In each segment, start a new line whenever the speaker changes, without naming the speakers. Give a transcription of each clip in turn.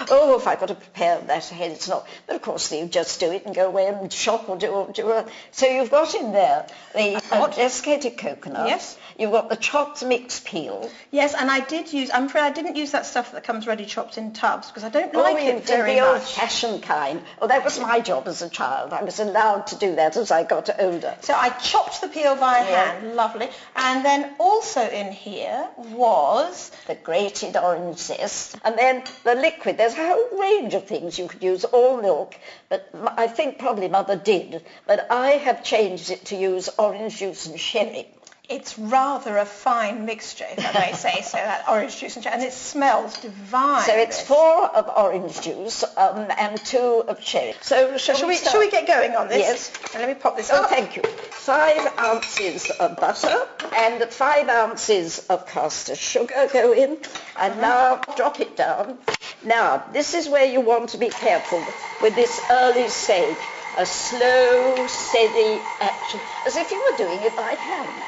Oh, if I've got to prepare that ahead, it's not. But of course, you just do it and go away and shop or do it. So you've got in there the desiccated coconut.
Yes.
You've got the chopped mixed peel.
Yes, and I'm afraid I didn't use that stuff that comes ready chopped in tubs because I don't like it very
the
much.
old-fashioned kind. Oh, that was my job as a child. I was allowed to do that as I got older.
So I chopped the peel by hand, lovely. And then also in here was
the grated orange zest, and then the liquid. There's a whole range of things you could use, all milk, but I think probably Mother did, but I have changed it to use orange juice and sherry.
It's rather a fine mixture, if I may say so, that orange juice and sherry, and it smells divine.
So it's 4 of orange juice and 2 of cherry. So shall
we get going on this?
Yes.
And let me pop this
Oh,
up.
thank you. 5 ounces of butter and 5 ounces of caster sugar go in. And now drop it down. Now, this is where you want to be careful with this early stage. A slow, steady action, as if you were doing it by hand.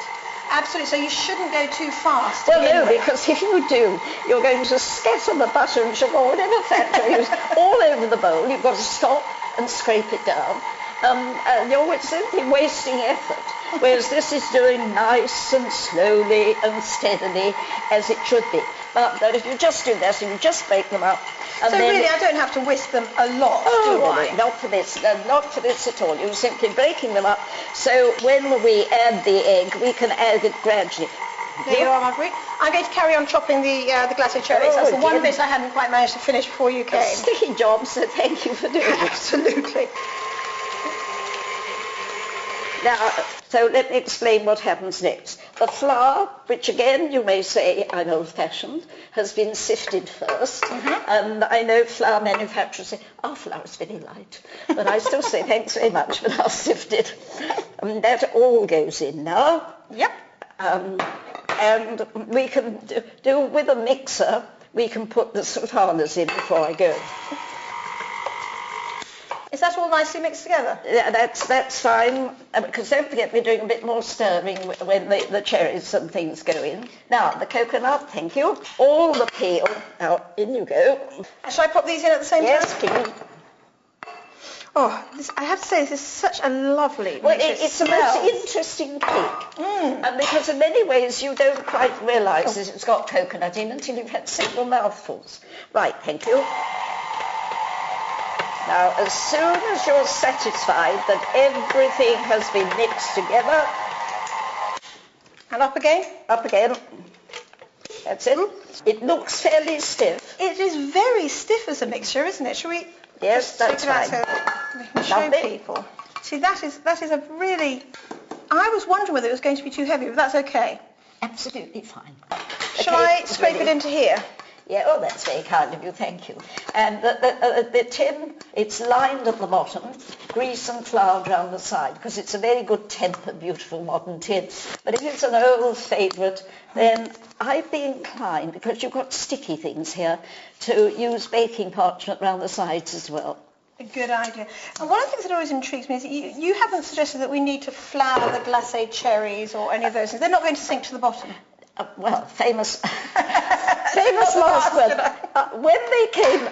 Absolutely, so you shouldn't go too fast.
Well, no, because if you do, you're going to scatter the butter and sugar, or whatever fat you use, all over the bowl. You've got to stop and scrape it down. You're simply wasting effort, whereas this is doing nice and slowly and steadily, as it should be. But if you just do that, and you just break them up. And
so
then,
really, I don't have to whisk them a lot, do I?
Not for this, not for this at all. You're simply breaking them up. So when we add the egg, we can add it gradually.
There you are, Marguerite. I'm going to carry on chopping the glacé cherries. That's the one bit I hadn't quite managed to finish before you came.
A sticky job, so thank you for doing it.
Absolutely.
Now, so let me explain what happens next. The flour, which again you may say I'm old-fashioned, has been sifted first. And I know flour manufacturers say, our flour is very light. But I still say thanks very much, but I'll sift it. And that all goes in now.
Yep.
And we can do with a mixer, we can put the sultanas in before I go.
Is that all nicely mixed together?
Yeah, that's fine, because don't forget we're doing a bit more stirring when the cherries and things go in. Now, the coconut, thank you. All the peel. Now, in you go.
Shall I pop these in at the same time?
Yes, please.
Oh, I have to say, this is such a lovely
Well, it's the most interesting cake. And because in many ways you don't quite realise that it's got coconut in until you've had several mouthfuls. Right, thank you. Now, as soon as you're satisfied that everything has been mixed together...
And up again?
Up again. That's it. It looks fairly stiff.
It is very stiff as a mixture, isn't it? Shall we...
Yes, that's fine.
So we can show people. See, that is a really... I was wondering whether it was going to be too heavy, but that's okay.
Absolutely fine.
Shall I scrape it into here?
Yeah, oh, that's very kind of you, thank you. And the tin, it's lined at the bottom, grease and flour down the side, because it's a very good tempered, beautiful modern tin. But if it's an old favourite, then I'd be inclined, because you've got sticky things here, to use baking parchment around the sides as well.
A good idea. And one of the things that always intrigues me is that you haven't suggested that we need to flour the glacé cherries or any of those things. They're not going to sink to the bottom.
Well, famous last word. When they came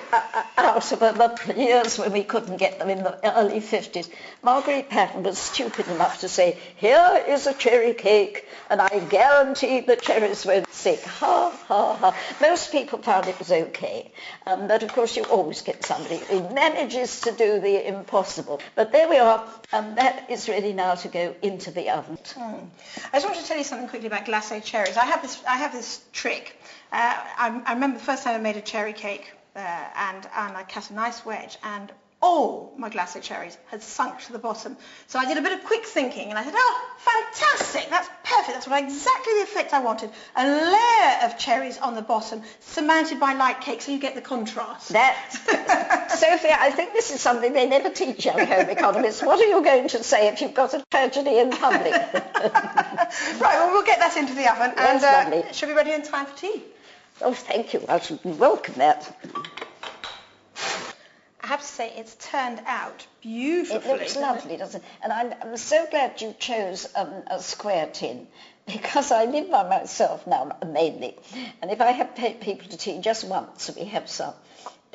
out of the years when we couldn't get them in the early 50s, Marguerite Patton was stupid enough to say, here is a cherry cake, and I guarantee the cherries won't sink. Ha, ha, ha. Most people found it was okay. But, of course, you always get somebody who manages to do the impossible. But there we are, and that is ready now to go into the oven.
I just want to tell you something quickly about glacé cherries. I have this trick. I remember the first time I made a cherry cake and I cut a nice wedge and all my glacé cherries had sunk to the bottom. So I did a bit of quick thinking and I said, oh, fantastic, that's perfect, that's exactly the effect I wanted. A layer of cherries on the bottom surmounted by light cake so you get the contrast.
Sophie, I think this is something they never teach young home economists. What are you going to say if you've got a tragedy in public?
Right, well, we'll get that into the oven and should be ready in time for tea.
Oh, thank you. I should welcome that.
I have to say, it's turned out beautifully.
It looks lovely, doesn't it? And I'm so glad you chose a square tin, because I live by myself now, mainly. And if I have people to tea just once, we have some.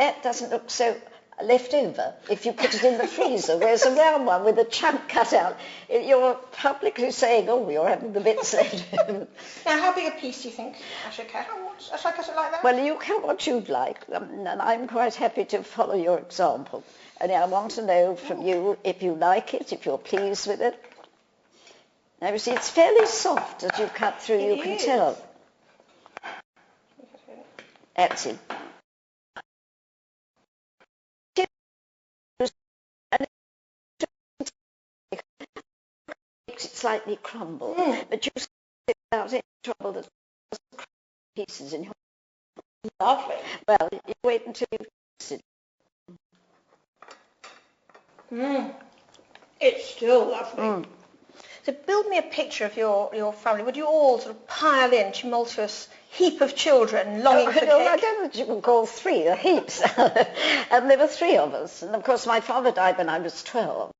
that doesn't look so left over if you put it in the freezer, whereas a round one with a chunk cut out, you're publicly saying, oh, you're having the bits left over.
Now, how big a piece do you think I should cut? Should I cut it like that?
Well, you cut what you'd like, and I'm quite happy to follow your example. And I want to know from you if you like it, if you're pleased with it. Now, you see, it's fairly soft as you cut through, you can tell. That's it. Makes it slightly crumble, but you see without any trouble that pieces in your.
Lovely.
Well, you wait until you fix it.
It's still lovely. So build me a picture of your family. Would you all sort of pile in, tumultuous heap of children longing for cake?
I don't know what you can call three, heaps. And there were three of us. And of course my father died when I was 12.